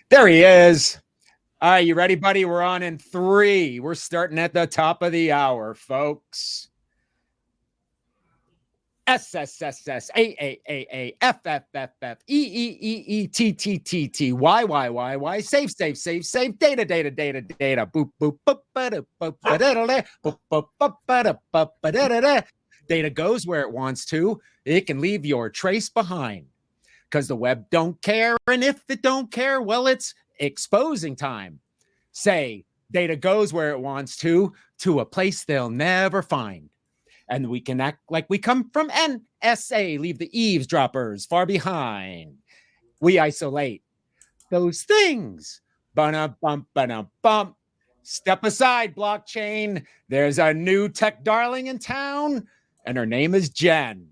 There he is. All right, you ready, buddy? We're on in 3. We're starting at the top of the hour, folks. S S S S A A A A F F F F E E E E T T T T Y Y Y Y save data boop boop boop ba boop ba da da boop boop boop ba da ba da da. Data goes where it wants to. It can leave your trace behind because the web don't care, and if it don't care, well, it's exposing time. Say data goes where it wants to a place they'll never find. And we can act like we come from NSA, leave the eavesdroppers far behind. We isolate those things. Bump. Step aside, blockchain. There's a new tech darling in town, and her name is Jen.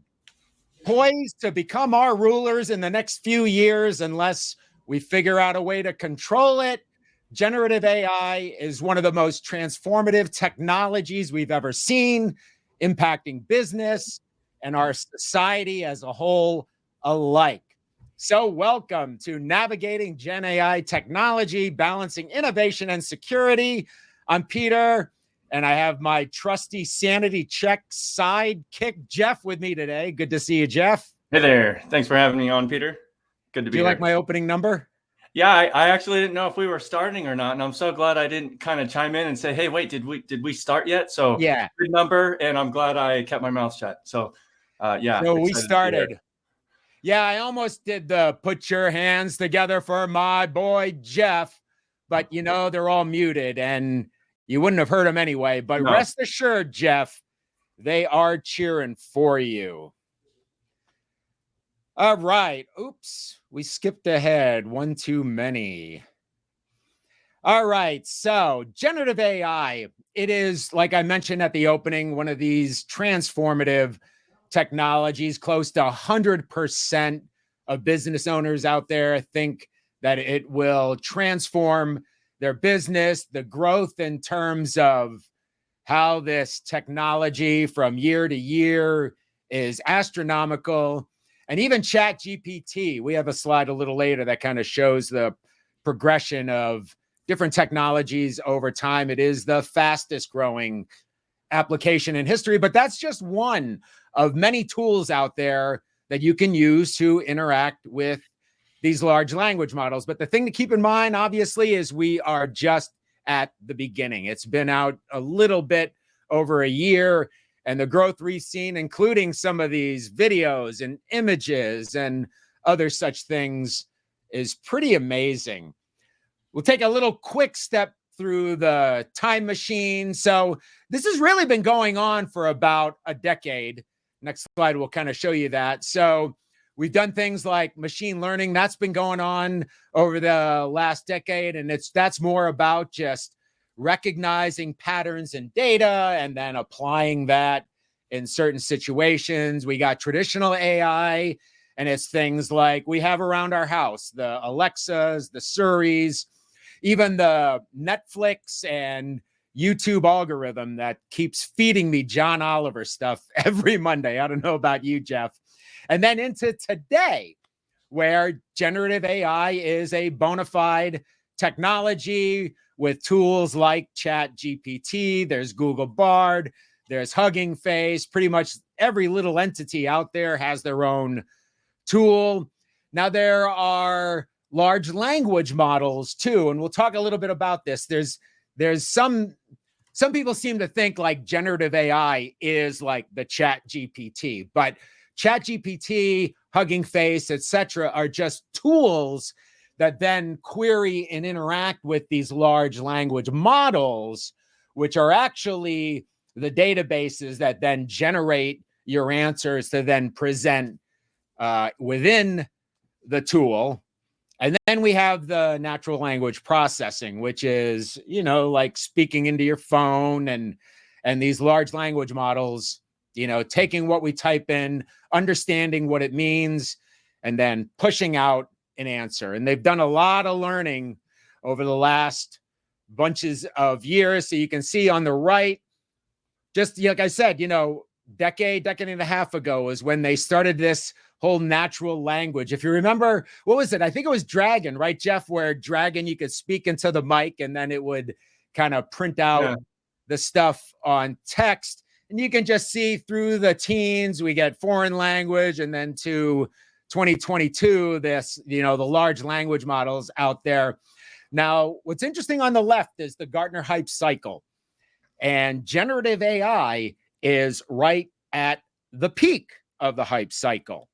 Poised to become our rulers in the next few years unless we figure out a way to control it. Generative AI is one of the most transformative technologies we've ever seen, impacting business and our society as a whole alike. So welcome to Navigating GenAI Technology, Balancing Innovation and Security. I'm Peter, and I have my trusty sanity check sidekick, Jeff, with me today. Good to see you, Jeff. Hey there. Thanks for having me on, Peter. Good to be here. Do you like my opening number? Yeah, I actually didn't know if we were starting or not, and I'm so glad I didn't kind of chime in and say, "Hey, wait, did we start yet?" So yeah, good number, and I'm glad I kept my mouth shut. So yeah. So we started. Yeah, I almost did the put your hands together for my boy Jeff, but you know they're all muted, and you wouldn't have heard them anyway. But no. Rest assured, Jeff, they are cheering for you. All right. Oops, we skipped ahead. One too many. All right. So generative AI, it is, like I mentioned at the opening, one of these transformative technologies. Close to 100% of business owners out there think that it will transform their business, the growth in terms of how this technology from year to year is astronomical. And even ChatGPT, we have a slide a little later that kind of shows the progression of different technologies over time. It is the fastest growing application in history, but that's just one of many tools out there that you can use to interact with these large language models. But the thing to keep in mind, obviously, is we are just at the beginning. It's been out a little bit over a year, and the growth we've seen, including some of these videos and images and other such things, is pretty amazing. We'll take a little quick step through the time machine. So this has really been going on for about a decade. Next slide will kind of show you that. So we've done things like machine learning. That's been going on over the last decade. And that's more about just recognizing patterns in data and then applying that in certain situations. We got traditional AI, and it's things like we have around our house, the Alexas, the Suris, even the Netflix and YouTube algorithm that keeps feeding me John Oliver stuff every Monday. I don't know about you, Jeff. And then into today, where generative AI is a bona fide technology with tools like ChatGPT, there's Google Bard, there's Hugging Face. Pretty much every little entity out there has their own tool. Now, there are large language models too, and we'll talk a little bit about this. There's some people seem to think like generative AI is like the ChatGPT, but ChatGPT, Hugging Face, etc., are just tools that then query and interact with these large language models, which are actually the databases that then generate your answers to then present within the tool. And then we have the natural language processing, which is, like speaking into your phone, and these large language models, taking what we type in, understanding what it means, and then pushing out an answer. And they've done a lot of learning over the last bunches of years. So you can see on the right, just like I said, decade and a half ago is when they started this whole natural language. If you remember, what was it? I think it was Dragon, right, Jeff? Where Dragon, you could speak into the mic and then it would kind of print out the stuff on text. And you can just see through the teens, we get foreign language, and then to 2022, this, the large language models out there. Now, what's interesting on the left is the Gartner hype cycle. And generative AI is right at the peak of the hype cycle.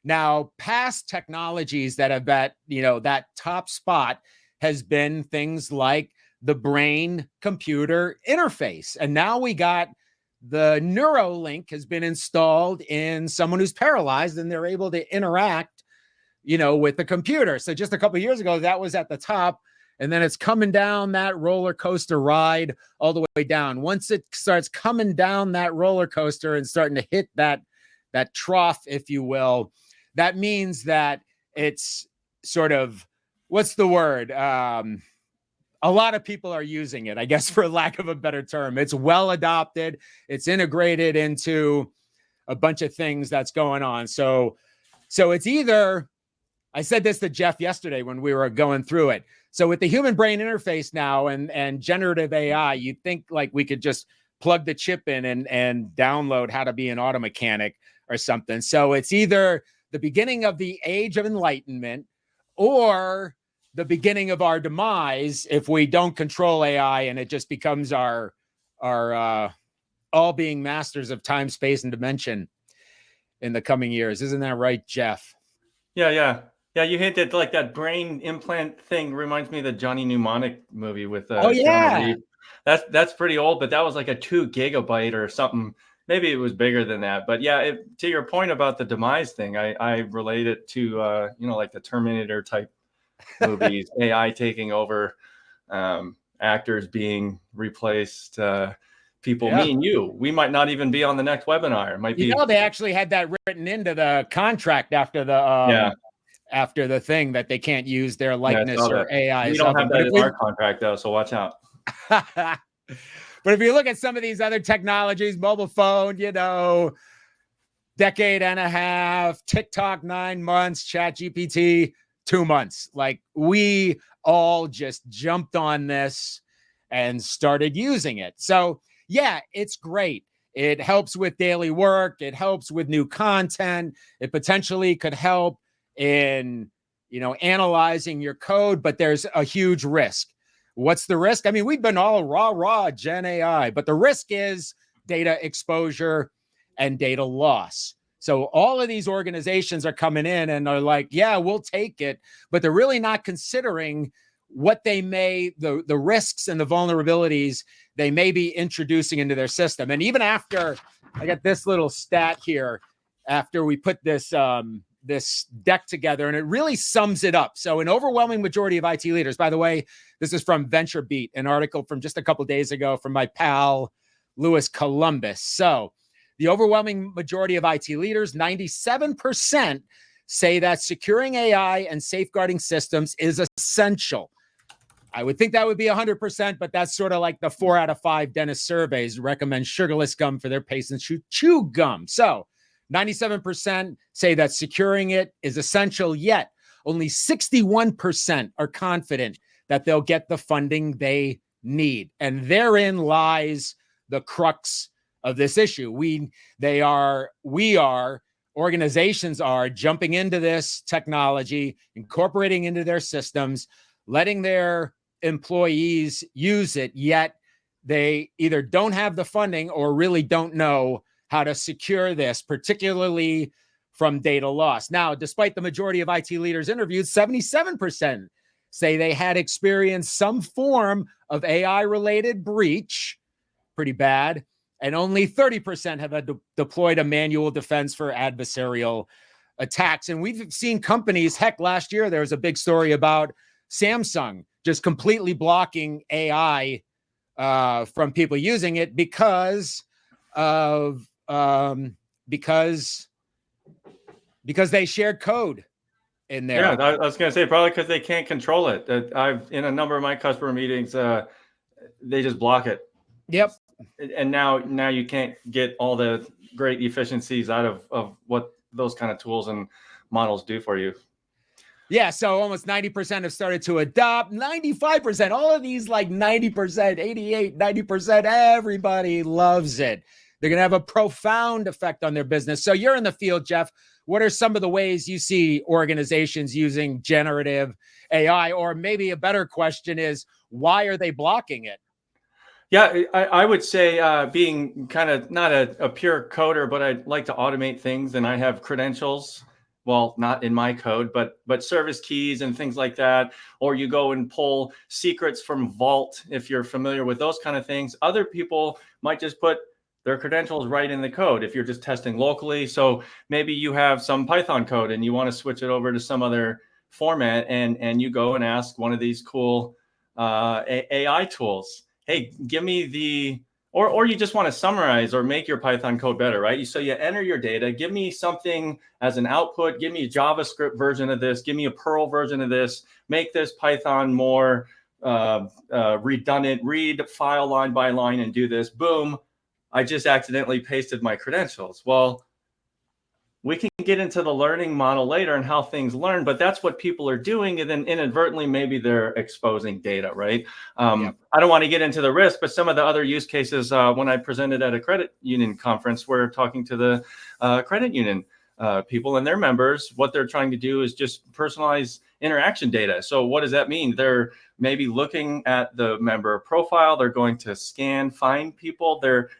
Now, past technologies that have at, that top spot has been things like the brain computer interface. And now we got the Neuralink has been installed in someone who's paralyzed, and they're able to interact, with the computer. So just a couple of years ago, that was at the top, and then it's coming down that roller coaster ride all the way down. Once it starts coming down that roller coaster and starting to hit that trough, if you will, that means that it's sort of, what's the word? A lot of people are using it, I guess, for lack of a better term. It's well adopted. It's integrated into a bunch of things that's going on. So it's either, I said this to Jeff yesterday when we were going through it. So with the human brain interface now and generative AI, you'd think like we could just plug the chip in and download how to be an auto mechanic or something. So it's either the beginning of the age of enlightenment or the beginning of our demise if we don't control AI and it just becomes our all being masters of time, space, and dimension in the coming years. Isn't that right, Jeff? Yeah. You hinted like that brain implant thing reminds me of the Johnny Mnemonic movie with Keanu Reeves. That's pretty old, but that was like a 2 gigabyte or something. Maybe it was bigger than that. But yeah, to your point about the demise thing, I relate it to like the Terminator type movies, AI taking over, actors being replaced, people, me and you, we might not even be on the next webinar. It might be. They actually had that written into the contract after the thing that they can't use their likeness or AI. We don't have that in our contract though, so watch out. But if you look at some of these other technologies, mobile phone, decade and a half, TikTok 9 months, ChatGPT 2 months. Like we all just jumped on this and started using it. So yeah, it's great. It helps with daily work. It helps with new content. It potentially could help in, analyzing your code, but there's a huge risk. What's the risk? I mean, we've been all raw GenAI, but the risk is data exposure and data loss. So all of these organizations are coming in and are like, yeah, we'll take it, but they're really not considering what they the risks and the vulnerabilities they may be introducing into their system. And even after, I got this little stat here, after we put this this deck together, and it really sums it up. So an overwhelming majority of IT leaders, by the way, this is from VentureBeat, an article from just a couple of days ago from my pal, Louis Columbus. So the overwhelming majority of IT leaders, 97%, say that securing AI and safeguarding systems is essential. I would think that would be 100%, but that's sort of like the 4 out of 5 dentist surveys recommend sugarless gum for their patients who chew gum. So 97% say that securing it is essential, yet only 61% are confident that they'll get the funding they need. And therein lies the crux of this issue. Organizations are jumping into this technology, incorporating into their systems, letting their employees use it, yet they either don't have the funding or really don't know how to secure this, particularly from data loss. Now, despite the majority of IT leaders interviewed, 77% say they had experienced some form of AI-related breach, pretty bad, and only 30% have deployed a manual defense for adversarial attacks. And we've seen companies, heck, last year there was a big story about Samsung just completely blocking AI from people using it because they shared code in there. Yeah, I was going to say probably because they can't control it. I've in a number of my customer meetings, they just block it. Yep. And now you can't get all the great efficiencies out of what those kind of tools and models do for you. Yeah, so almost 90% have started to adopt, 95%, all of these like 90%, 88, 90%, everybody loves it. They're going to have a profound effect on their business. So you're in the field, Jeff. What are some of the ways you see organizations using generative AI? Or maybe a better question is, why are they blocking it? Yeah, I would say being kind of not a pure coder, but I like to automate things, and I have credentials. Well, not in my code, but service keys and things like that. Or you go and pull secrets from Vault if you're familiar with those kind of things. Other people might just put their credentials right in the code if you're just testing locally. So maybe you have some Python code and you want to switch it over to some other format, and you go and ask one of these cool AI tools, hey, give me the, or you just want to summarize or make your Python code better, right? So you enter your data, give me something as an output, give me a JavaScript version of this, give me a Perl version of this, make this Python more redundant, read file line by line and do this. Boom, I just accidentally pasted my credentials. Well, we can get into the learning model later and how things learn, but that's what people are doing. And then inadvertently, maybe they're exposing data, right? Yep. I don't want to get into the risk, but some of the other use cases, when I presented at a credit union conference, we're talking to the credit union people and their members. What they're trying to do is just personalize interaction data. So what does that mean? They're maybe looking at the member profile. They're going to scan, find people. They're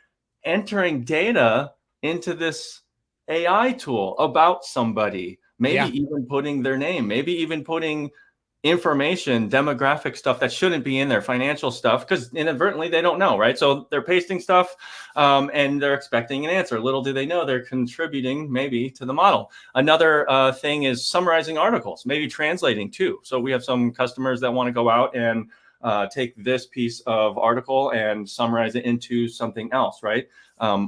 entering data into this AI tool about somebody, maybe even putting their name, maybe even putting information, demographic stuff that shouldn't be in there, financial stuff, because inadvertently they don't know, right? So they're pasting stuff and they're expecting an answer. Little do they know they're contributing maybe to the model. Another thing is summarizing articles, maybe translating too. So we have some customers that want to go out and take this piece of article and summarize it into something else, right?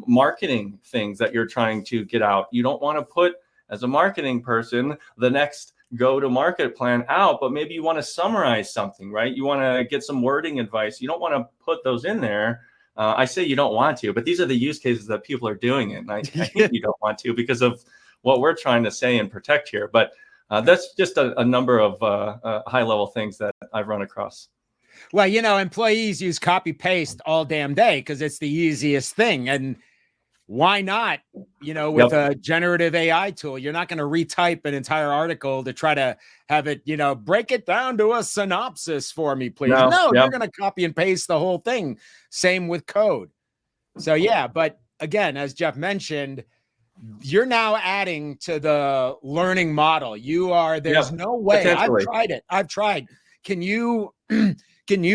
Marketing things that you're trying to get out. You don't want to put, as a marketing person, the next go-to-market plan out, but maybe you want to summarize something, right? You want to get some wording advice. You don't want to put those in there. I say you don't want to, but these are the use cases that people are doing it. And I think you don't want to because of what we're trying to say and protect here. But that's just a number of high-level things that I've run across. Well, employees use copy paste all damn day because it's the easiest thing. And why not, with a generative AI tool? You're not going to retype an entire article to try to have it, break it down to a synopsis for me, please. No, you're going to copy and paste the whole thing. Same with code. So, yeah. But again, as Jeff mentioned, you're now adding to the learning model. There's no way. I've tried. Can you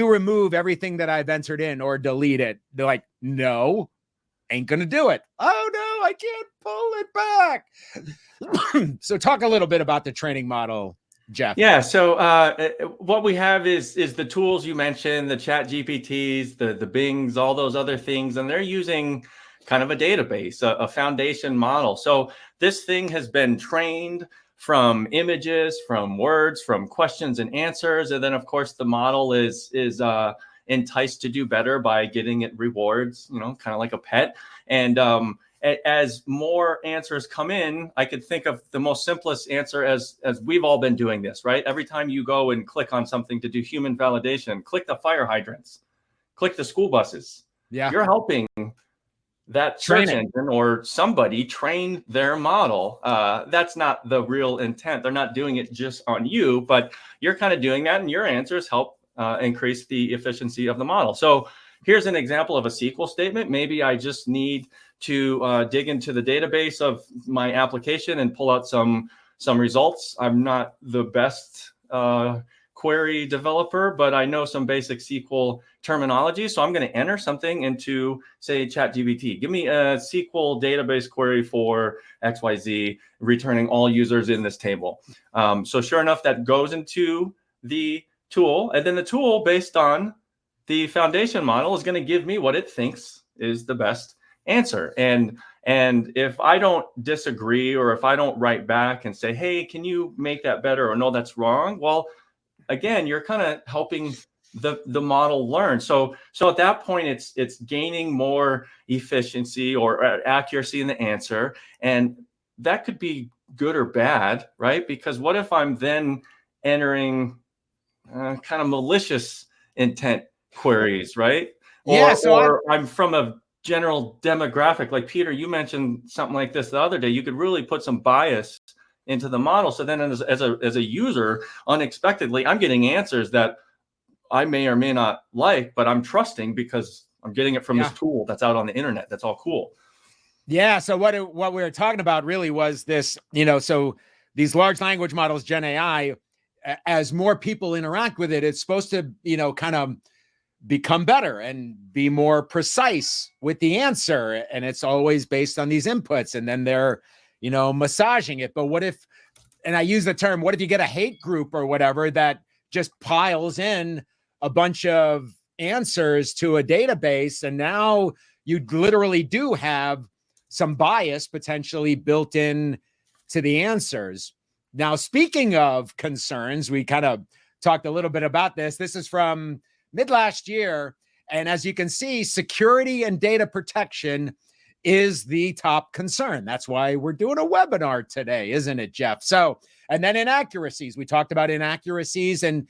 remove everything that I've entered in or delete it? They're like, no, ain't going to do it. Oh, no, I can't pull it back. So talk a little bit about the training model, Jeff. Yeah. So what we have is the tools you mentioned, the ChatGPTs, the Bings, all those other things, and they're using kind of a database, a foundation model. So this thing has been trained from images, from words, from questions and answers. And then, of course, the model is enticed to do better by getting it rewards, kind of like a pet. And as more answers come in, I could think of the most simplest answer as we've all been doing this, right? Every time you go and click on something to do human validation, click the fire hydrants, click the school buses. Yeah. You're helping that search engine or somebody train their model. That's not the real intent. They're not doing it just on you, but you're kind of doing that, and your answers help increase the efficiency of the model. So here's an example of a SQL statement. Maybe I just need to dig into the database of my application and pull out some results. I'm not the best query developer, but I know some basic SQL terminology. So I'm going to enter something into, say, ChatGPT. Give me a SQL database query for XYZ, returning all users in this table. So sure enough, that goes into the tool. And then the tool, based on the foundation model, is going to give me what it thinks is the best answer. And if I don't disagree, or if I don't write back and say, hey, can you make that better? Or no, that's wrong. Well, again, you're kind of helping the model learn. So at that point, it's gaining more efficiency or accuracy in the answer. And that could be good or bad, right? Because what if I'm then entering kind of malicious intent queries, right? Yeah, Or I'm from a general demographic. Like Peter, you mentioned something like this the other day. You could really put some bias into the model. So then as a user, unexpectedly, I'm getting answers that I may or may not like, but I'm trusting because I'm getting it from this tool that's out on the internet. That's all cool. Yeah. So what we were talking about really was this, so these large language models, Gen AI, as more people interact with it, it's supposed to, kind of become better and be more precise with the answer. And it's always based on these inputs. And then they're, massaging it. But what if, and I use the term, what if you get a hate group or whatever that just piles in a bunch of answers to a database, and now you literally do have some bias potentially built in to the answers. Now, speaking of concerns, we kind of talked a little bit about this. This is from mid last year. And as you can see, security and data protection is the top concern. That's why we're doing a webinar today, isn't it, Jeff? So, and then inaccuracies. We talked about inaccuracies and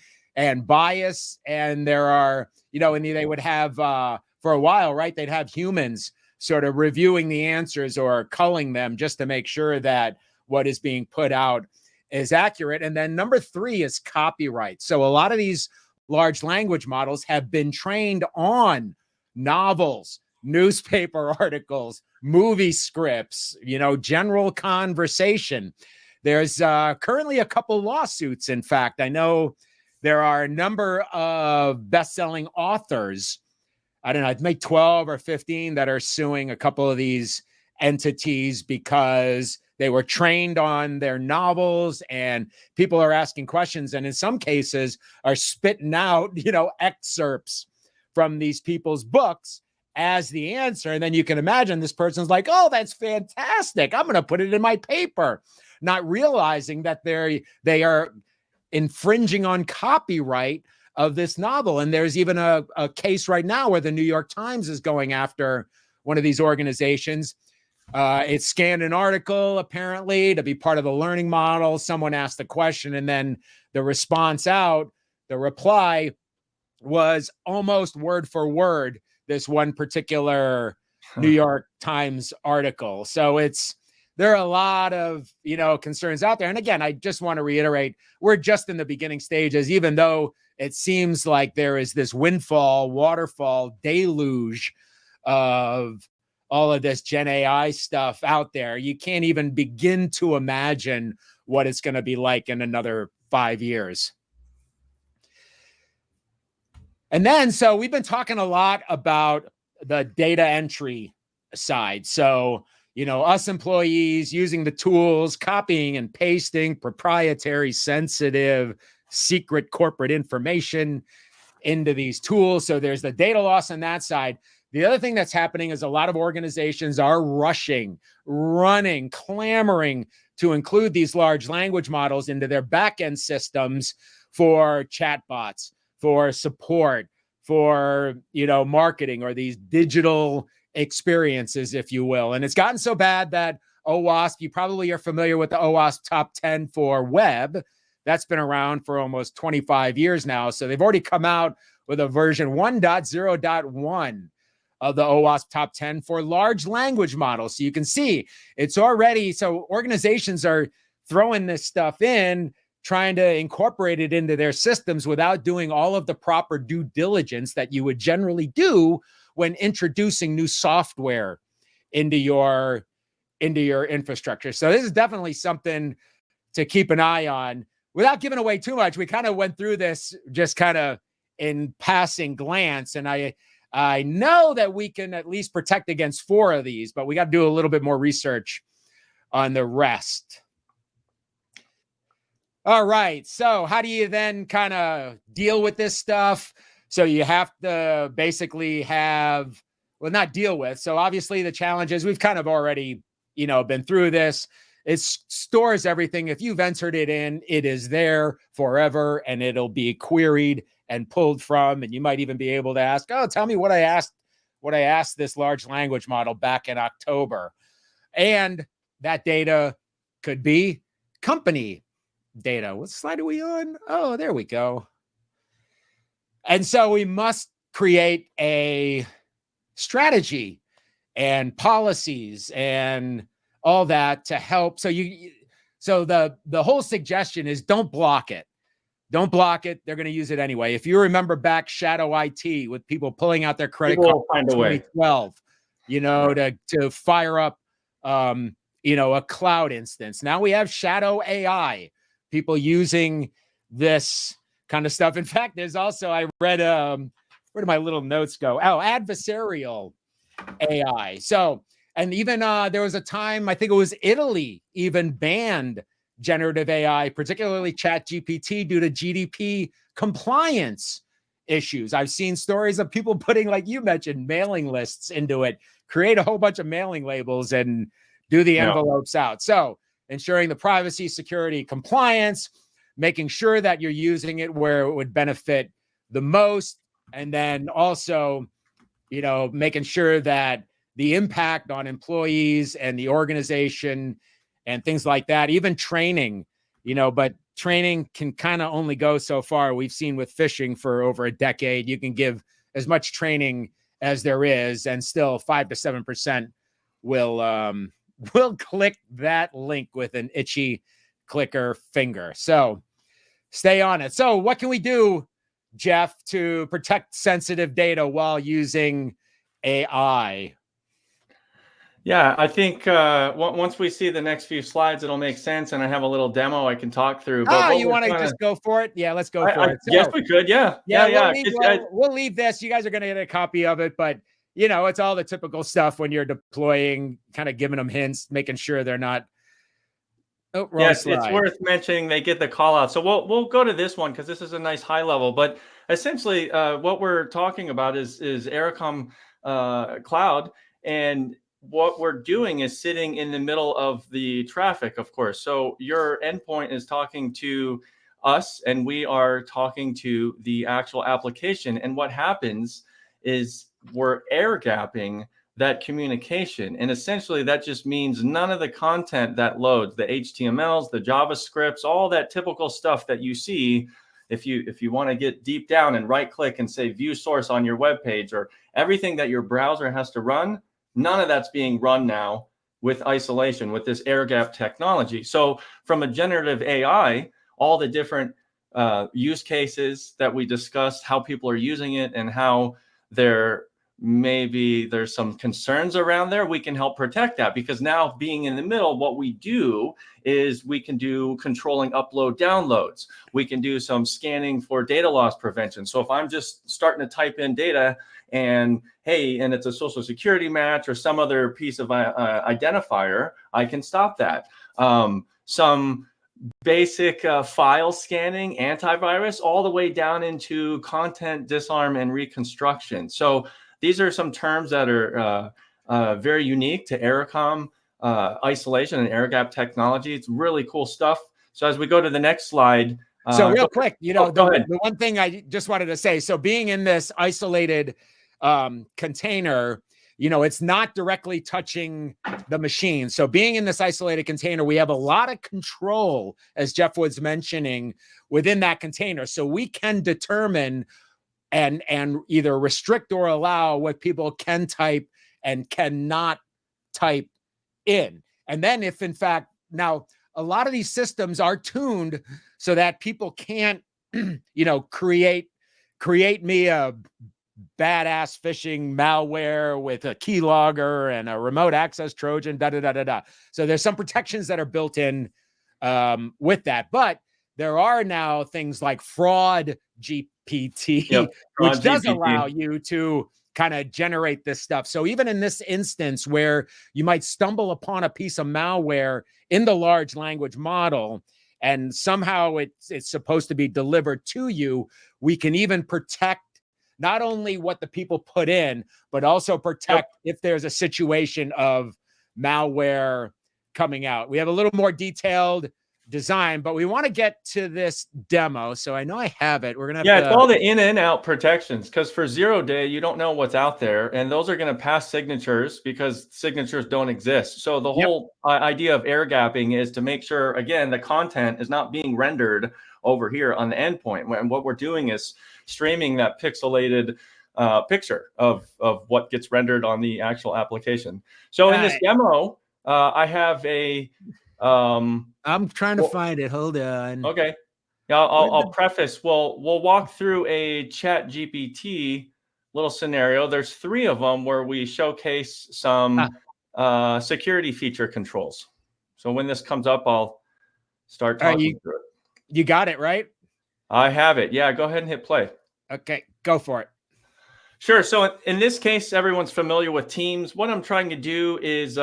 bias. And there are, and they would have for a while, right? They'd have humans sort of reviewing the answers or culling them just to make sure that what is being put out is accurate. And then number 3 is copyright. So a lot of these large language models have been trained on novels, newspaper articles, movie scripts, general conversation. There's currently a couple lawsuits. In fact, I know there are a number of best-selling authors, I don't know, I'd make 12 or 15 that are suing a couple of these entities because they were trained on their novels and people are asking questions. And in some cases are spitting out, excerpts from these people's books as the answer. And then you can imagine this person's like, oh, that's fantastic. I'm going to put it in my paper, not realizing that they are infringing on copyright of this novel. And there's even a case right now where the New York Times is going after one of these organizations. It scanned an article, apparently, to be part of the learning model. Someone asked the question, and then the response out, the reply was almost word for word this one particular New York Times article. So there are a lot of, concerns out there. And again, I just want to reiterate, we're just in the beginning stages, even though it seems like there is this waterfall, deluge of all of this Gen AI stuff out there. You can't even begin to imagine what it's going to be like in another 5 years. And then, so we've been talking a lot about the data entry side. So, us employees using the tools, copying and pasting proprietary, sensitive, secret corporate information into these tools. So there's the data loss on that side. The other thing that's happening is a lot of organizations are running, clamoring to include these large language models into their back-end systems for chatbots, for support, for, marketing, or these digital experiences, if you will. And it's gotten so bad that OWASP, you probably are familiar with the OWASP top 10 for web. That's been around for almost 25 years now. So they've already come out with a version 1.0.1 of the OWASP top 10 for large language models. So you can see it's already, so organizations are throwing this stuff in, trying to incorporate it into their systems without doing all of the proper due diligence that you would generally do when introducing new software into your infrastructure. So this is definitely something to keep an eye on. Without giving away too much, we kind of went through this just kind of in passing glance, and I know that we can at least protect against 4 of these, but we got to do a little bit more research on the rest. All right. So how do you then kind of deal with this stuff? So you have to basically not deal with. So obviously the challenge is we've kind of already, been through this. It stores everything. If you've entered it in, it is there forever and it'll be queried and pulled from. And you might even be able to ask, oh, tell me what I asked this large language model back in October. And that data could be company data. What slide are we on? Oh, there we go. And so we must create a strategy and policies and all that to help. So the whole suggestion is don't block it. Don't block it. They're going to use it anyway. If you remember back shadow IT with people pulling out their credit card in 2012, to fire up, a cloud instance. Now we have shadow AI, people using this kind of stuff. In fact, there's also, I read, where do my little notes go? Oh, adversarial AI. So, and even there was a time, I think it was Italy even banned generative AI, particularly ChatGPT, due to GDP compliance issues. I've seen stories of people putting, like you mentioned, mailing lists into it, create a whole bunch of mailing labels and do the envelopes out. So ensuring the privacy, security, compliance, making sure that you're using it where it would benefit the most. And then also, making sure that the impact on employees and the organization and things like that, even training, but training can kind of only go so far. We've seen with phishing for over a decade, you can give as much training as there is, and still 5 to 7% will click that link with an itchy clicker finger. So stay on it. So what can we do, Jeff, to protect sensitive data while using AI? Yeah, I think once we see the next few slides, it'll make sense, and I have a little demo I can talk through. But you want to just go for it? Yeah, let's go for it. Yes, we could. Yeah. We'll leave this. You guys are going to get a copy of it, but it's all the typical stuff when you're deploying, kind of giving them hints, making sure they're not. Oh, wrong slide. It's worth mentioning they get the call out. So we'll go to this one because this is a nice high level. But essentially, what we're talking about is Ericom cloud, and what we're doing is sitting in the middle of the traffic, of course. So your endpoint is talking to us, and we are talking to the actual application. And what happens is we're air gapping that communication. And essentially that just means none of the content that loads, the HTMLs, the JavaScripts, all that typical stuff that you see if you want to get deep down and right click and say view source on your web page, or everything that your browser has to run, none of that's being run now with isolation, with this air gap technology. So from a generative AI, all the different use cases that we discussed, how people are using it and how maybe there's some concerns around there, we can help protect that. Because now being in the middle, what we do is we can do controlling upload downloads. We can do some scanning for data loss prevention. So if I'm just starting to type in data and and it's a social security match or some other piece of identifier, I can stop that. Some basic file scanning, antivirus, all the way down into content disarm and reconstruction. So these are some terms that are very unique to Ericom isolation and air gap technology. It's really cool stuff. So as we go to the next slide. So real quick, the one thing I just wanted to say, so being in this isolated container, it's not directly touching the machine. So being in this isolated container, we have a lot of control, as Jeff was mentioning, within that container. So we can determine and either restrict or allow what people can type and cannot type in. And then if in fact, now a lot of these systems are tuned so that people can't, create me a badass phishing malware with a keylogger and a remote access Trojan, So there's some protections that are built in with that. But there are now things like fraud GPT, which does allow you to kind of generate this stuff. So even in this instance where you might stumble upon a piece of malware in the large language model, and somehow it's supposed to be delivered to you, we can even protect not only what the people put in, but also protect if there's a situation of malware coming out. We have a little more detailed design, but we want to get to this demo. So I know I have it. We're going to Yeah, have it's all the in and out protections, because for 0-day, you don't know what's out there. And those are going to pass signatures because signatures don't exist. So the whole idea of air gapping is to make sure, again, the content is not being rendered over here on the endpoint. And what we're doing is streaming that pixelated picture of what gets rendered on the actual application. So in this demo, I have a... I'm trying to find it. Hold on. Okay. Yeah, I'll preface. We'll walk through a ChatGPT little scenario. There's 3 of them where we showcase some security feature controls. So when this comes up, I'll start talking through it. You got it, right? I have it. Yeah, go ahead and hit play. Okay, go for it. Sure. So in this case, everyone's familiar with Teams. What I'm trying to do is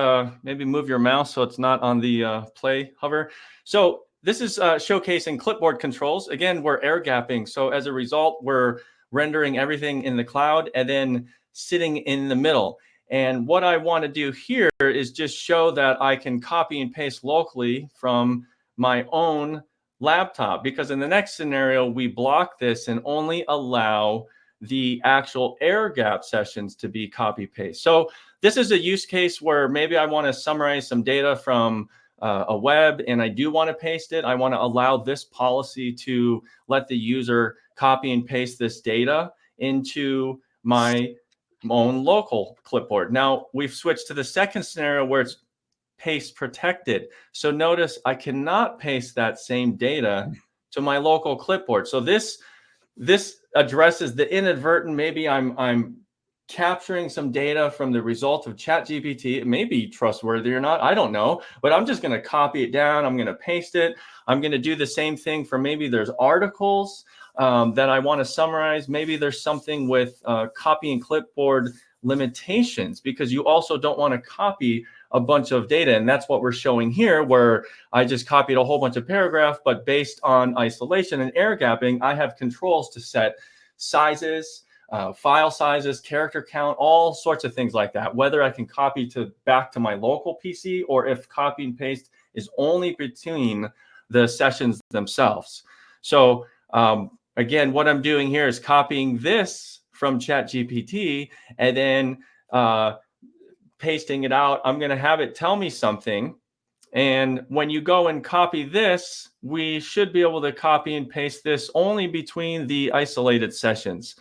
maybe move your mouse so it's not on the play hover. So this is showcasing clipboard controls. Again, we're air gapping. So as a result, we're rendering everything in the cloud and then sitting in the middle. And what I want to do here is just show that I can copy and paste locally from my own laptop, because in the next scenario, we block this and only allow the actual air gap sessions to be copy paste. So this is a use case where maybe I want to summarize some data from a web and I do want to paste it. I want to allow this policy to let the user copy and paste this data into my own local clipboard. Now we've switched to the second scenario where it's paste protected. So notice I cannot paste that same data to my local clipboard. So this addresses the inadvertent. Maybe I'm capturing some data from the result of ChatGPT. It may be trustworthy or not, I don't know, but I'm just going to copy it down. I'm going to paste it. I'm going to do the same thing for maybe there's articles that I want to summarize. Maybe there's something with copy and clipboard limitations, because you also don't want to copy a bunch of data. And that's what we're showing here, where I just copied a whole bunch of paragraph, but based on isolation and air gapping, I have controls to set sizes, file sizes, character count, all sorts of things like that, whether I can copy back to my local PC or if copy and paste is only between the sessions themselves. So again, what I'm doing here is copying this from ChatGPT and then pasting it out. I'm going to have it tell me something. And when you go and copy this, we should be able to copy and paste this only between the isolated sessions.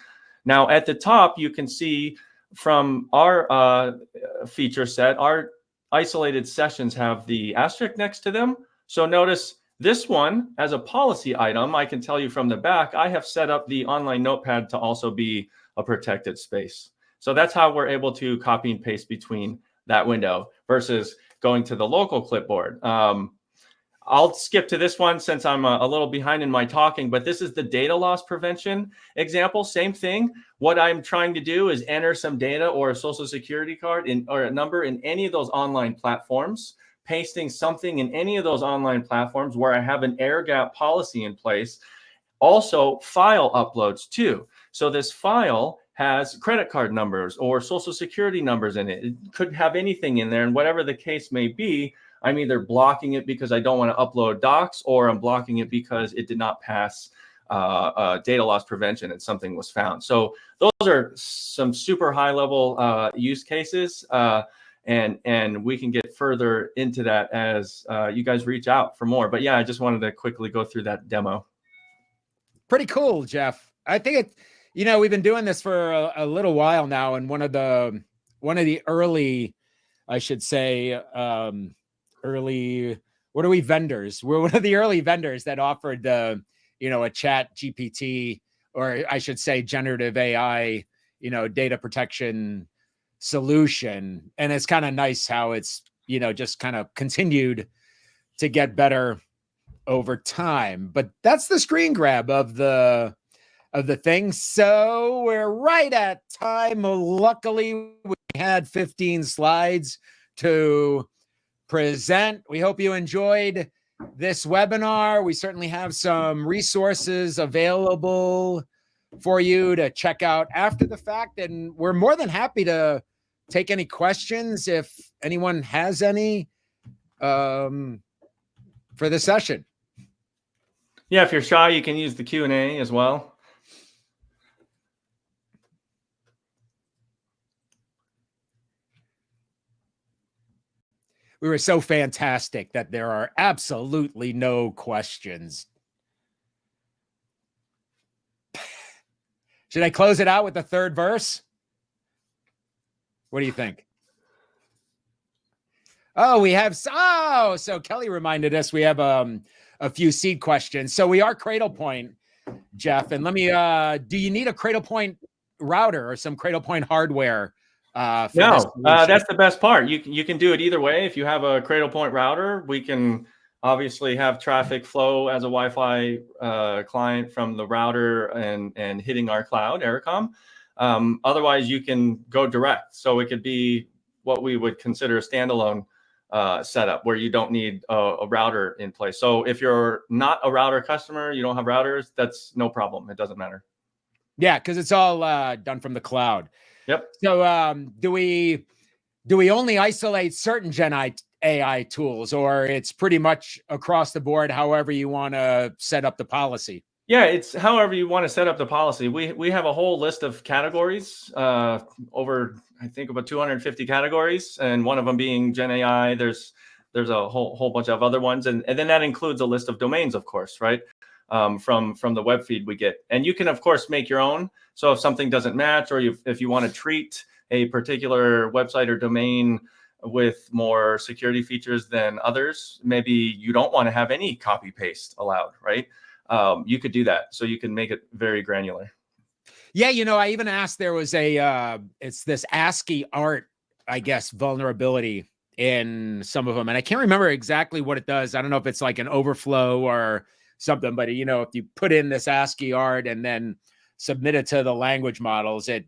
Now, at the top, you can see from our feature set, our isolated sessions have the asterisk next to them. So notice this one, as a policy item, I can tell you from the back, I have set up the online notepad to also be a protected space. So that's how we're able to copy and paste between that window versus going to the local clipboard. I'll skip to this one since I'm a little behind in my talking, but this is the data loss prevention example. Same thing. What I'm trying to do is enter some data or a social security card or a number in any of those online platforms, pasting something in any of those online platforms where I have an air gap policy in place. Also, file uploads too. So this file has credit card numbers or social security numbers in it. It could have anything in there, and whatever the case may be, I'm either blocking it because I don't want to upload docs, or I'm blocking it because it did not pass data loss prevention and something was found. So those are some super high level use cases, and we can get further into that as you guys reach out for more. But yeah, I just wanted to quickly go through that demo. Pretty cool, Jeff. I think we've been doing this for a little while now, and one of the early, I should say, vendors. We're one of the early vendors that offered a ChatGPT, or I should say generative AI, data protection solution. And it's kind of nice how it's, just kind of continued to get better over time. But that's the screen grab of the thing. So we're right at time. Luckily, we had 15 slides to present. We hope you enjoyed this webinar. We certainly have some resources available for you to check out after the fact, and we're more than happy to take any questions if anyone has any for the session. Yeah, if you're shy, you can use the Q&A as well. We were so fantastic that there are absolutely no questions. Should I close it out with the third verse? What do you think? Oh, we have, so Kelly reminded us we have a few seed questions. So we are Cradlepoint, Jeff, and let me, do you need a Cradlepoint router or some Cradlepoint hardware for this No, solution? that's the best part. You can do it either way. If you have a Cradlepoint router, we can obviously have traffic flow as a Wi-Fi client from the router and hitting our cloud, Ericom. Otherwise, you can go direct. So it could be what we would consider a standalone setup where you don't need a router in place. So if you're not a router customer, you don't have routers, that's no problem. It doesn't matter. Yeah, because it's all done from the cloud. Yep. So do we only isolate certain GenAI tools, or it's pretty much across the board, however you want to set up the policy? Yeah, it's however you want to set up the policy. We have a whole list of categories, over I think about 250 categories, and one of them being GenAI. There's a whole bunch of other ones, and then that includes a list of domains, of course, right? From the web feed we get, and you can of course make your own. So if something doesn't match, or if you want to treat a particular website or domain with more security features than others, maybe you don't want to have any copy paste allowed, right? You could do that. So you can make it very granular. Yeah, I even asked, there was it's this ASCII art, I guess, vulnerability in some of them. And I can't remember exactly what it does. I don't know if it's like an overflow or something, but if you put in this ASCII art and then submit it to the language models, it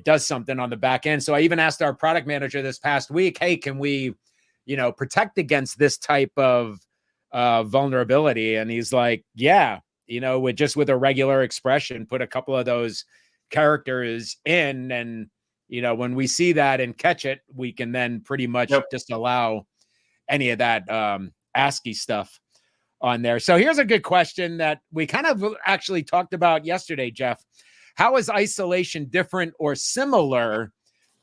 does something on the back end. So I even asked our product manager this past week, hey, can we, protect against this type of vulnerability? And he's like, yeah, with a regular expression, put a couple of those characters in, and when we see that and catch it, we can then pretty much disallow any of that ASCII stuff on there. So here's a good question that we kind of actually talked about yesterday, Jeff. How is isolation different or similar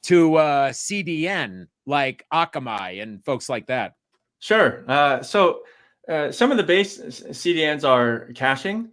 to CDN, like Akamai and folks like that? Sure. So some of the base CDNs are caching,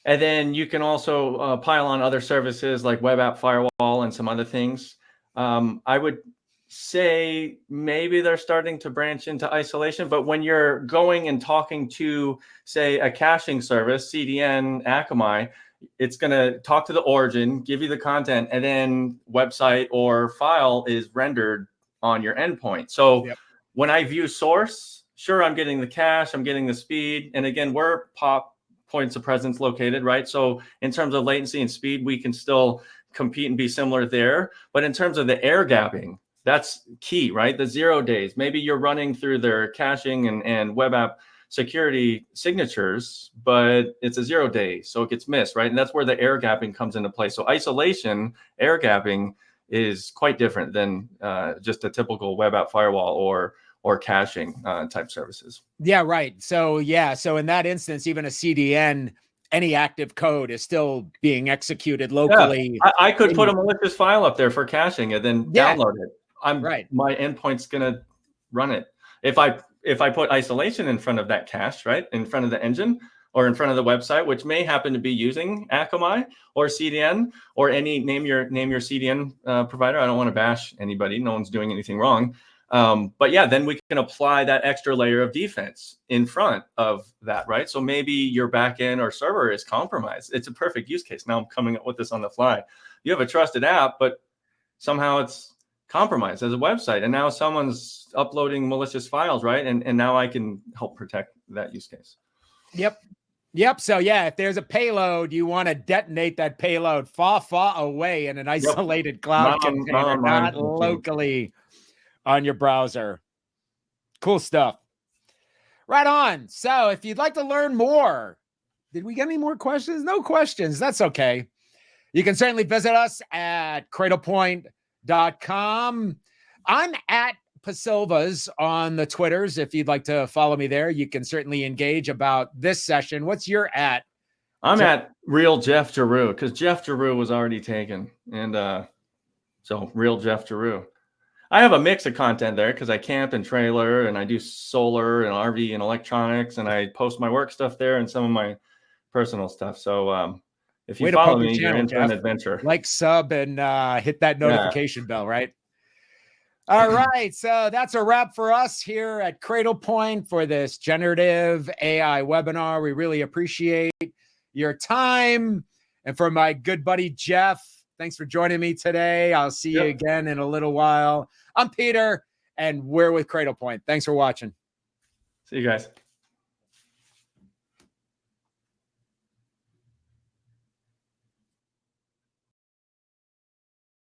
and then you can also pile on other services like web app firewall and some other things. I would say maybe they're starting to branch into isolation, but when you're going and talking to, say, a caching service, CDN, Akamai, it's going to talk to the origin, give you the content, and then website or file is rendered on your endpoint. So when I view source, sure, I'm getting the cache, I'm getting the speed, and again, where POP points of presence located, right? So in terms of latency and speed, we can still compete and be similar there. But in terms of the air gapping, that's key, right? The 0 days. Maybe you're running through their caching and web app security signatures, but it's a 0 day, so it gets missed, right? And that's where the air gapping comes into play. So isolation, air gapping is quite different than just a typical web app firewall or caching type services. Yeah, right. So in that instance, even a CDN, any active code is still being executed locally. Yeah. I could put a malicious file up there for caching and then download it. My endpoint's gonna run it. If I put isolation in front of that cache, right, in front of the engine or in front of the website, which may happen to be using Akamai or CDN or any name your CDN provider. I don't want to bash anybody. No one's doing anything wrong. But yeah, then we can apply that extra layer of defense in front of that, right? So maybe your backend or server is compromised. It's a perfect use case. Now I'm coming up with this on the fly. You have a trusted app, but somehow it's compromised as a website, and now someone's uploading malicious files, right? And now I can help protect that use case. Yep. So yeah, if there's a payload, you want to detonate that payload far away in an isolated cloud container, not locally on your browser. Cool stuff. Right on. So if you'd like to learn more, did we get any more questions? No questions. That's okay. You can certainly visit us at cradlepoint.com. I'm at Pasilvas on the Twitters. If you'd like to follow me there, you can certainly engage about this session. What's your at? I'm at real Jeff Giroux because Jeff Giroux was already taken. And so real Jeff Giroux. I have a mix of content there because I camp and trailer and I do solar and RV and electronics, and I post my work stuff there and some of my personal stuff. So if you follow me, you're in for an adventure. Like, sub, and hit that notification bell, right? All right. So that's a wrap for us here at Cradlepoint for this generative AI webinar. We really appreciate your time. And for my good buddy, Jeff, thanks for joining me today. I'll see you again in a little while. I'm Peter, and we're with Cradlepoint. Thanks for watching. See you guys.